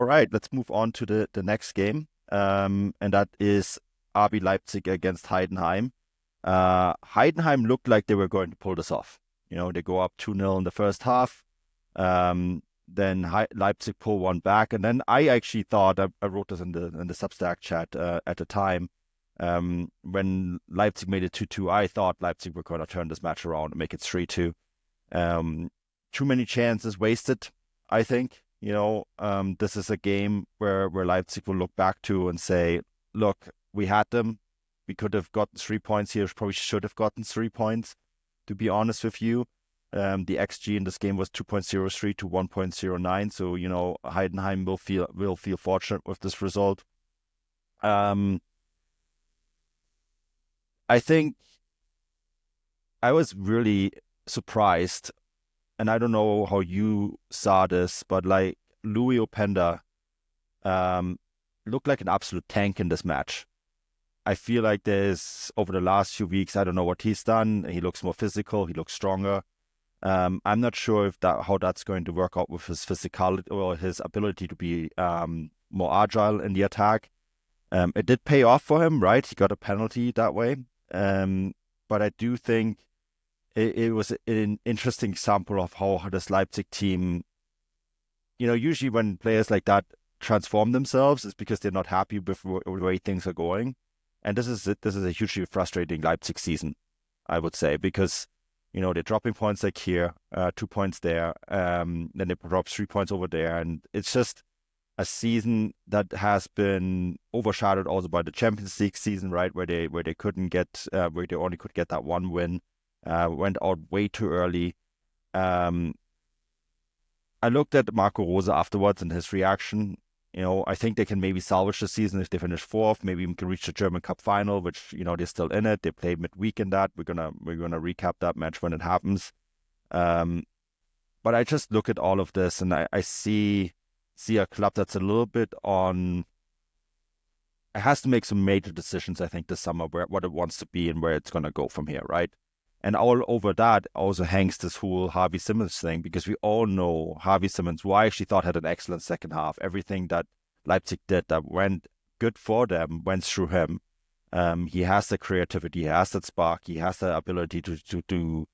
All right, let's move on to the next game. And that is RB Leipzig against Heidenheim. Heidenheim looked like they were going to pull this off. They go up 2-0 in the first half. Then Leipzig pull one back. And then I actually thought, I wrote this in the Substack chat at the time, when Leipzig made it 2-2, I thought Leipzig were going to turn this match around and make it 3-2. Too many chances wasted, I think. This is a game where Leipzig will look back to and say, look, we had them. We could have gotten 3 points here. Probably should have gotten 3 points, to be honest with you. The XG in this game was 2.03 to 1.09. So, Heidenheim will feel fortunate with this result. I think I was really surprised, and I don't know how you saw this, but like Louis Openda looked like an absolute tank in this match. I feel like over the last few weeks, I don't know what he's done. He looks more physical. He looks stronger. I'm not sure how that's going to work out with his physicality or his ability to be more agile in the attack. It did pay off for him, right? He got a penalty that way. But I do think it was an interesting example of how this Leipzig team, usually when players like that transform themselves, it's because they're not happy with the way things are going. And this is a hugely frustrating Leipzig season, I would say, because, they're dropping points like here, 2 points there, then they drop 3 points over there. And it's just a season that has been overshadowed also by the Champions League season, right? Where they couldn't get, where they only could get that one win, went out way too early. I looked at Marco Rose afterwards and his reaction. I think they can maybe salvage the season if they finish fourth, maybe even can reach the German Cup final, which, they're still in it. They play midweek in that. We're gonna recap that match when it happens. But I just look at all of this and I see a club that's a little bit on. It has to make some major decisions, I think, this summer, what it wants to be and where it's gonna go from here, right? And all over that also hangs this whole Harvey Simmons thing, because we all know Harvey Simmons, who I actually thought had an excellent second half. Everything that Leipzig did that went good for them went through him. He has the creativity, he has that spark, he has the ability to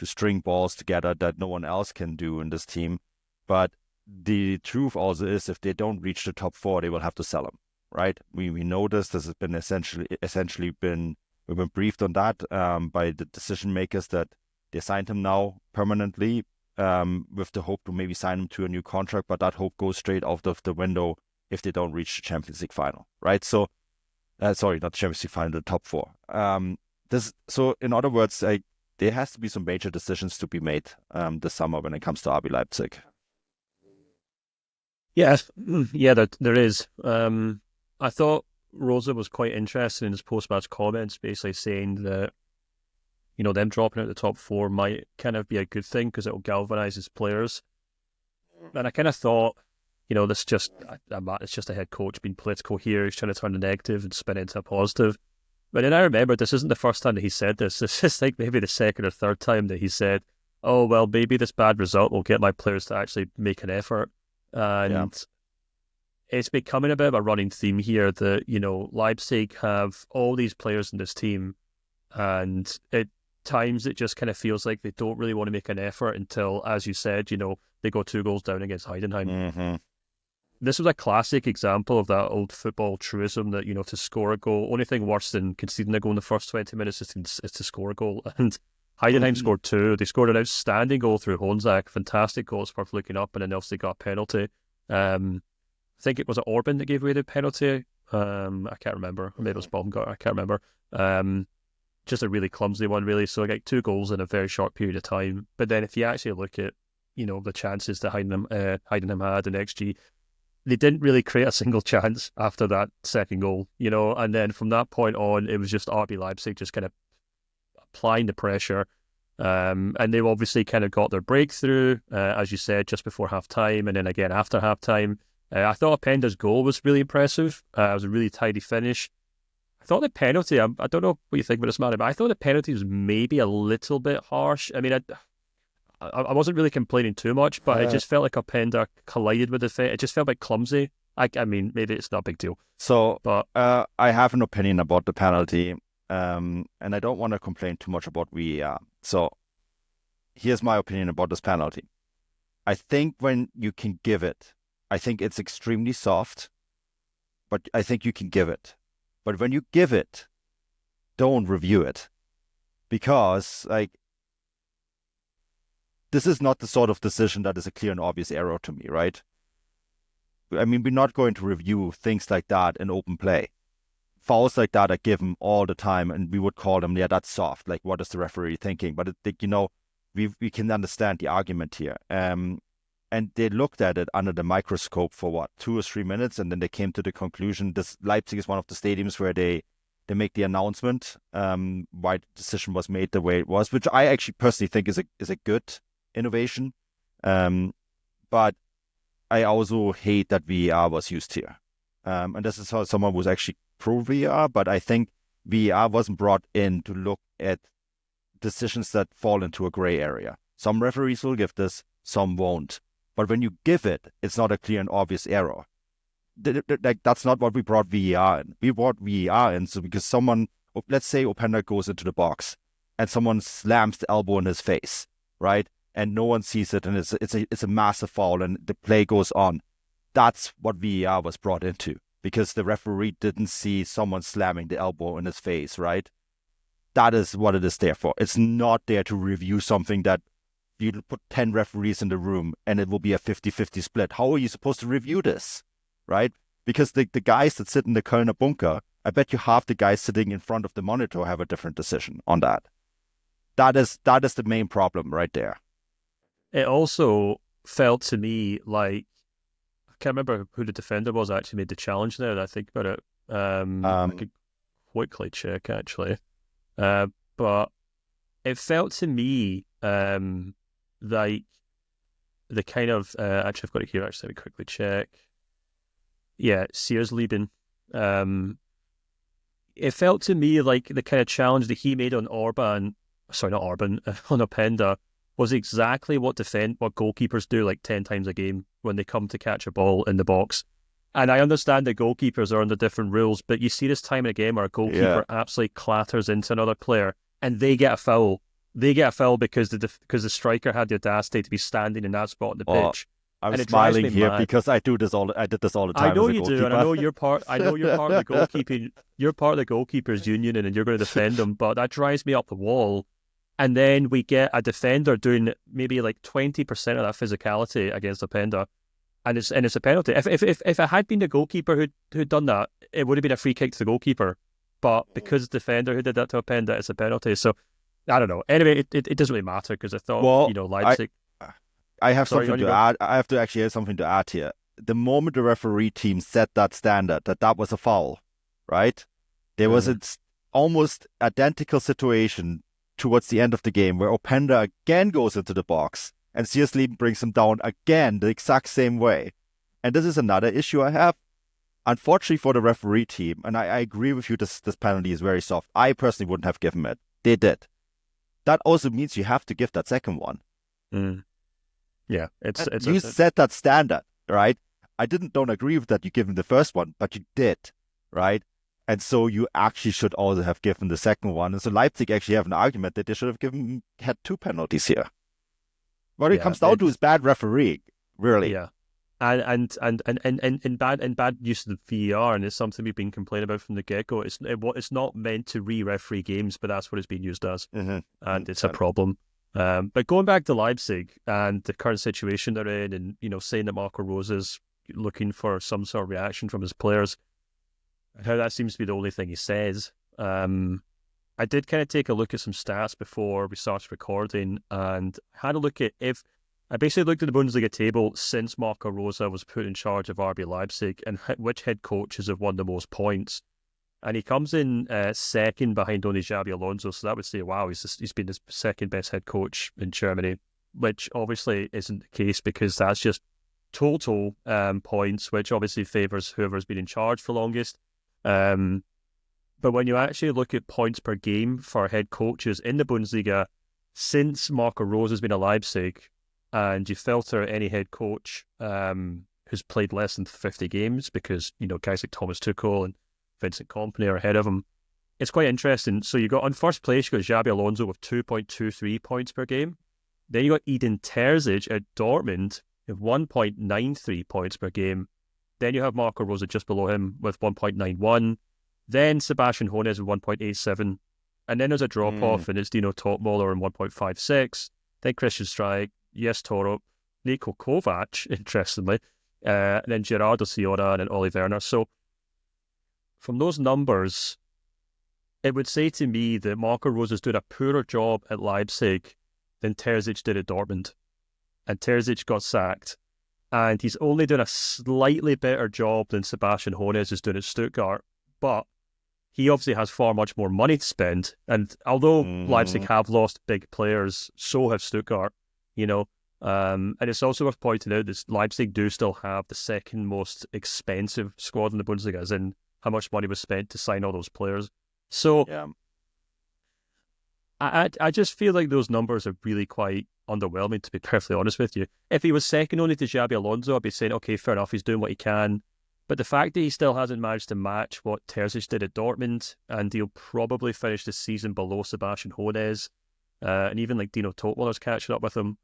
string balls together that no one else can do in this team. But the truth also is, if they don't reach the top four, they will have to sell him, right? We know this. This has been essentially been. We've been briefed on that by the decision makers that they signed him now permanently with the hope to maybe sign him to a new contract, but that hope goes straight out of the window if they don't reach the Champions League final, right? So, sorry, not the Champions League final, the top four. So in other words, there has to be some major decisions to be made this summer when it comes to RB Leipzig. Yeah, there is. I thought Rosa was quite interested in his post-match comments, basically saying that, them dropping out the top four might kind of be a good thing because it'll galvanise his players. And I kind of thought, it's just a head coach being political here. He's trying to turn the negative and spin it into a positive. But then I remember this isn't the first time that he said this. This is like maybe the second or third time that he said, oh, well, maybe this bad result will get my players to actually make an effort. And it's becoming a bit of a running theme here that, Leipzig have all these players in this team, and at times it just kind of feels like they don't really want to make an effort until, as you said, they go 2 goals down against Heidenheim. Mm-hmm. This was a classic example of that old football truism that, to score a goal, only thing worse than conceding a goal in the first 20 minutes is to score a goal. And Heidenheim scored 2. They scored an outstanding goal through Honzak, fantastic goal, it's worth looking up, and then obviously got a penalty. I think it was Orban that gave away the penalty. I can't remember. Or maybe it was Baumgart. I can't remember. Just a really clumsy one, really. So I got 2 goals in a very short period of time. But then if you actually look at, the chances that Heidenheim had in XG, they didn't really create a single chance after that second goal, And then from that point on, it was just RB Leipzig just kind of applying the pressure. And they've obviously kind of got their breakthrough, as you said, just before half-time, and then again after half-time. I thought Openda's goal was really impressive. It was a really tidy finish. I thought the penalty, I don't know what you think about this, man, but I thought the penalty was maybe a little bit harsh. I mean, I wasn't really complaining too much, but it just felt like Openda collided with the Veth. It just felt a bit clumsy. I mean, maybe it's not a big deal. So, but I have an opinion about the penalty, and I don't want to complain too much about VAR. So, here's my opinion about this penalty. I think when you can give it, I think it's extremely soft, but I think you can give it. But when you give it, don't review it, because like this is not the sort of decision that is a clear and obvious error to me, right? I mean, we're not going to review things like that in open play. Fouls like that are given all the time, and we would call them, yeah, that's soft. Like, what is the referee thinking? But we can understand the argument here. And they looked at it under the microscope for what, 2 or 3 minutes, and then they came to the conclusion. This Leipzig is one of the stadiums where they make the announcement why the decision was made the way it was, which I actually personally think is a good innovation. But I also hate that VAR was used here. And this is how someone who's actually pro VAR, but I think VAR wasn't brought in to look at decisions that fall into a gray area. Some referees will give this, some won't. But when you give it, it's not a clear and obvious error. That's not what we brought VAR in. We brought VAR in so because someone, let's say Openda goes into the box and someone slams the elbow in his face, right? And no one sees it, and it's a massive foul, and the play goes on. That's what VAR was brought into, because the referee didn't see someone slamming the elbow in his face, right? That is what it is there for. It's not there to review something that you put 10 referees in the room and it will be a 50-50 split. How are you supposed to review this, right? Because the guys that sit in the Kölner bunker, I bet you half the guys sitting in front of the monitor have a different decision on that. That is the main problem right there. It also felt to me like, I can't remember who the defender was actually made the challenge there. I think about it. I could quickly check actually. But it felt to me like the kind of, actually I've got it here actually, let me quickly check. Yeah, Sears-Lieben. It felt to me like the kind of challenge that he made on on Openda, was exactly what goalkeepers do like 10 times a game when they come to catch a ball in the box. And I understand that goalkeepers are under different rules, but you see this time in a game where a goalkeeper absolutely clatters into another player and they get a foul. They get a foul because the striker had the audacity to be standing in that spot on the pitch. I'm smiling here because I did this all the time. I know you do, and I know you're part of the goalkeeping. You're part of the goalkeepers union, and you're going to defend them. But that drives me up the wall. And then we get a defender doing maybe like 20% of that physicality against Openda, and it's a penalty. If it had been the goalkeeper who'd done that, it would have been a free kick to the goalkeeper. But because the defender who did that to Openda, it's a penalty. So I don't know. Anyway, it doesn't really matter because I thought Leipzig. I have something to add. I have to actually have something to add here. The moment the referee team set that standard, that was a foul, right? There was an almost identical situation towards the end of the game where Openda again goes into the box and Sears-Lieben brings him down again the exact same way. And this is another issue I have. Unfortunately for the referee team, and I agree with you, this penalty is very soft. I personally wouldn't have given it. They did. That also means you have to give that second one. Yeah, you set that standard, right? I don't agree with that you given the first one, but you did, right? And so you actually should also have given the second one. And so Leipzig actually have an argument that they should have had 2 penalties here. What it comes down to is bad refereeing, really. Yeah, and bad use of the VAR, and it's something we've been complaining about from the get-go. It's not meant to re-referee games, but that's what it's being used as, and it's a problem. But going back to Leipzig and the current situation they're in, and saying that Marco Rosa's looking for some sort of reaction from his players, and how that seems to be the only thing he says. I did kind of take a look at some stats before we started recording, and had a look at I basically looked at the Bundesliga table since Marco Rosa was put in charge of RB Leipzig and which head coaches have won the most points. And he comes in second behind only Xabi Alonso, so that would say, wow, he's been the second best head coach in Germany, which obviously isn't the case because that's just total points, which obviously favours whoever's been in charge for longest. But when you actually look at points per game for head coaches in the Bundesliga, since Marco Rose has been at Leipzig, and you filter any head coach who's played less than 50 games, because, guys like Thomas Tuchel and Vincent Kompany are ahead of him. It's quite interesting. So you got on first place, you got Xabi Alonso with 2.23 points per game. Then you got Edin Terzic at Dortmund with 1.93 points per game. Then you have Marco Rose just below him with 1.91. Then Sebastian Hoeneß with 1.87. And then there's a drop-off, and it's Dino Topmoller in 1.56. Then Christian Streich, Jes Torup, Niko Kovac, interestingly, and then Gerardo Sciorra and then Oli Werner. So from those numbers, it would say to me that Marco Rose is doing a poorer job at Leipzig than Terzic did at Dortmund. And Terzic got sacked. And he's only doing a slightly better job than Sebastian Hoeneß is doing at Stuttgart. But he obviously has far much more money to spend. And although Leipzig have lost big players, so have Stuttgart, and it's also worth pointing out that Leipzig do still have the second most expensive squad in the Bundesliga, as in how much money was spent to sign all those players. So Yeah. I just feel like those numbers are really quite underwhelming, to be perfectly honest with you. If he was second only to Xabi Alonso, I'd be saying, okay, fair enough, he's doing what he can. But the fact that he still hasn't managed to match what Terzic did at Dortmund, and he'll probably finish the season below Sebastian Hoeneß, and even like Dino Topmoller's catching up with him,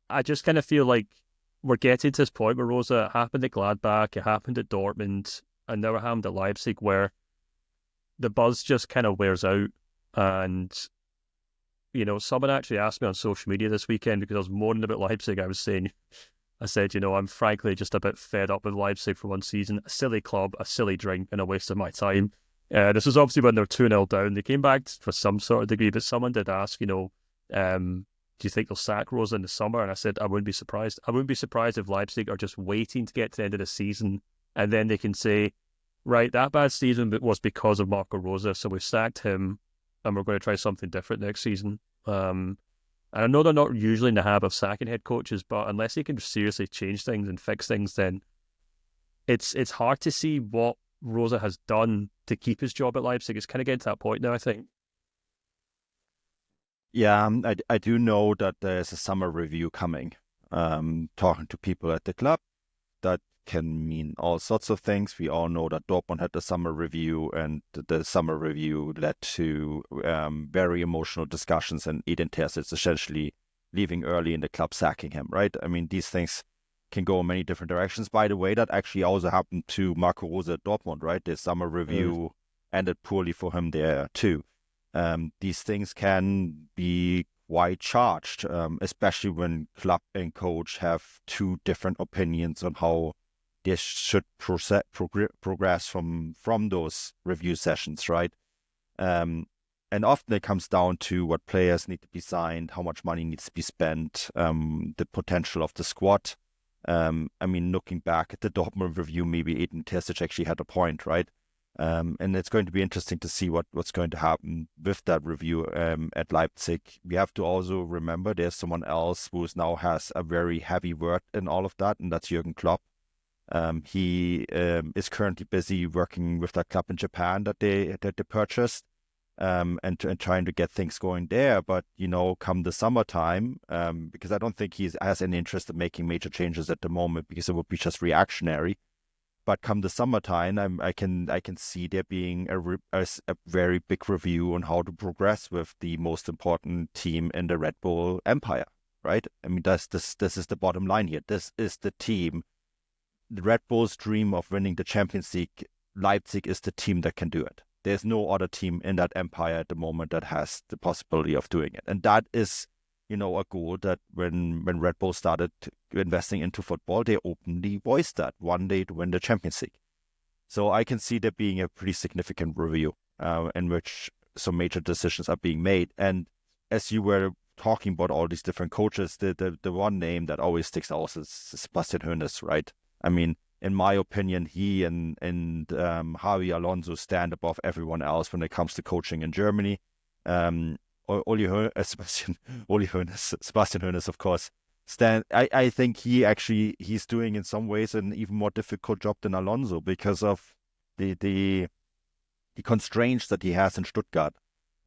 I just kind of feel like we're getting to this point where Rosa, it happened at Gladbach, it happened at Dortmund, and now it happened at Leipzig, where the buzz just kind of wears out. And, someone actually asked me on social media this weekend, because I was moaning about Leipzig. I said, I'm frankly just a bit fed up with Leipzig for one season. A silly club, a silly drink, and a waste of my time. This was obviously when they were 2-0 down. They came back for some sort of degree, but someone did ask, do you think they'll sack Rosa in the summer? And I said, I wouldn't be surprised. I wouldn't be surprised if Leipzig are just waiting to get to the end of the season, and then they can say, right, that bad season was because of Marco Rose, so we sacked him, and we're going to try something different next season. And I know they're not usually in the habit of sacking head coaches, but unless he can seriously change things and fix things, then it's hard to see what Rosa has done to keep his job at Leipzig. It's kind of getting to that point now, I think. Yeah, I do know that there's a summer review coming. Talking to people at the club, that can mean all sorts of things. We all know that Dortmund had the summer review, and the summer review led to very emotional discussions, and Edin Terzic essentially leaving early in the club, sacking him, right? I mean, these things can go in many different directions. By the way, that actually also happened to Marco Rose at Dortmund, right? The summer review ended poorly for him there too. These things can be quite charged, especially when club and coach have two different opinions on how they should progress from those review sessions, right? And often it comes down to what players need to be signed, how much money needs to be spent, the potential of the squad. I mean, looking back at the Dortmund review, maybe Edin Terzic actually had a point, right? And it's going to be interesting to see what's going to happen with that review at Leipzig. We have to also remember there's someone else who now has a very heavy word in all of that, and that's Jürgen Klopp. He is currently busy working with that club in Japan that they purchased, and trying to get things going there. But come the summertime, because I don't think he has any interest in making major changes at the moment, because it would be just reactionary. But come the summertime, I can see there being a very big review on how to progress with the most important team in the Red Bull empire, right? I mean, this is the bottom line here. This is the team. The Red Bull's dream of winning the Champions League, Leipzig is the team that can do it. There's no other team in that empire at the moment that has the possibility of doing it. And that is, a goal that when Red Bull started investing into football, they openly voiced that one day to win the Champions League. So I can see there being a pretty significant review in which some major decisions are being made. And as you were talking about all these different coaches, the one name that always sticks out is Sebastian Hoeneß, right? I mean, in my opinion, he and Xabi Alonso stand above everyone else when it comes to coaching in Germany. Sebastian Hoeneß, of course, I think he's doing in some ways an even more difficult job than Alonso, because of the constraints that he has in Stuttgart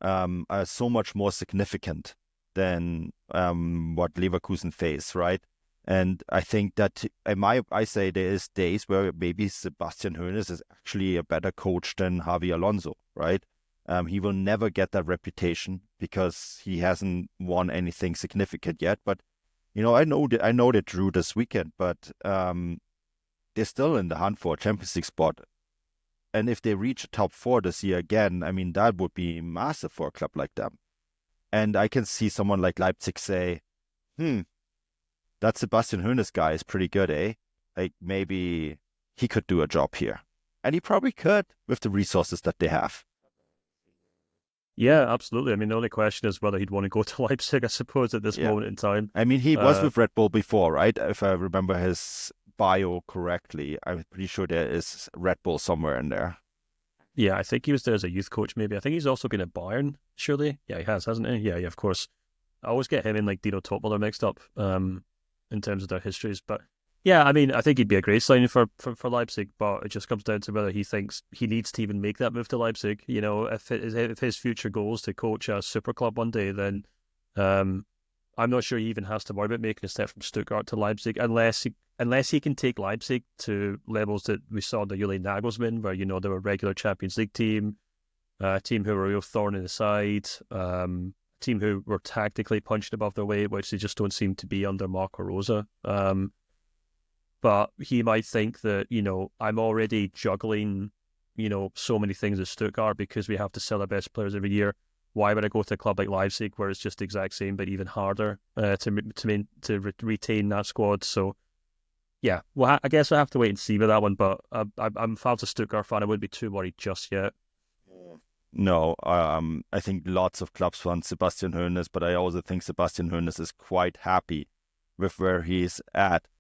are so much more significant than what Leverkusen face, right? And I think that I say there is days where maybe Sebastian Hoeneß is actually a better coach than Javi Alonso, right? He will never get that reputation because he hasn't won anything significant yet. But I know they drew this weekend, but they're still in the hunt for a Champions League spot. And if they reach top four this year again, I mean, that would be massive for a club like them. And I can see someone like Leipzig say, that Sebastian Hoeneß guy is pretty good, eh? Like maybe he could do a job here. And he probably could with the resources that they have. Yeah, absolutely. I mean, the only question is whether he'd want to go to Leipzig, I suppose, at this moment in time. I mean, he was with Red Bull before, right? If I remember his bio correctly, I'm pretty sure there is Red Bull somewhere in there. Yeah, I think he was there as a youth coach, maybe. I think he's also been at Bayern, surely. Yeah, he has, hasn't he? Yeah, of course. I always get him and like Dino Topmüller mixed up in terms of their histories. But yeah, I mean, I think he'd be a great signing for Leipzig, but it just comes down to whether he thinks he needs to even make that move to Leipzig. You know, if his future goal is to coach a super club one day, then I'm not sure he even has to worry about making a step from Stuttgart to Leipzig unless he can take Leipzig to levels that we saw the Julian Nagelsmann, where they were a regular Champions League team, a team who were a real thorn in the side, team who were tactically punching above their weight, which they just don't seem to be under Marco Rose. But he might think that, I'm already juggling, so many things at Stuttgart because we have to sell our best players every year. Why would I go to a club like Leipzig where it's just the exact same but even harder to retain that squad? So, yeah, well, I guess I have to wait and see with that one. But if I was a Stuttgart fan, I wouldn't be too worried just yet. No, I think lots of clubs want Sebastian Hoeneß, but I also think Sebastian Hoeneß is quite happy with where he's at.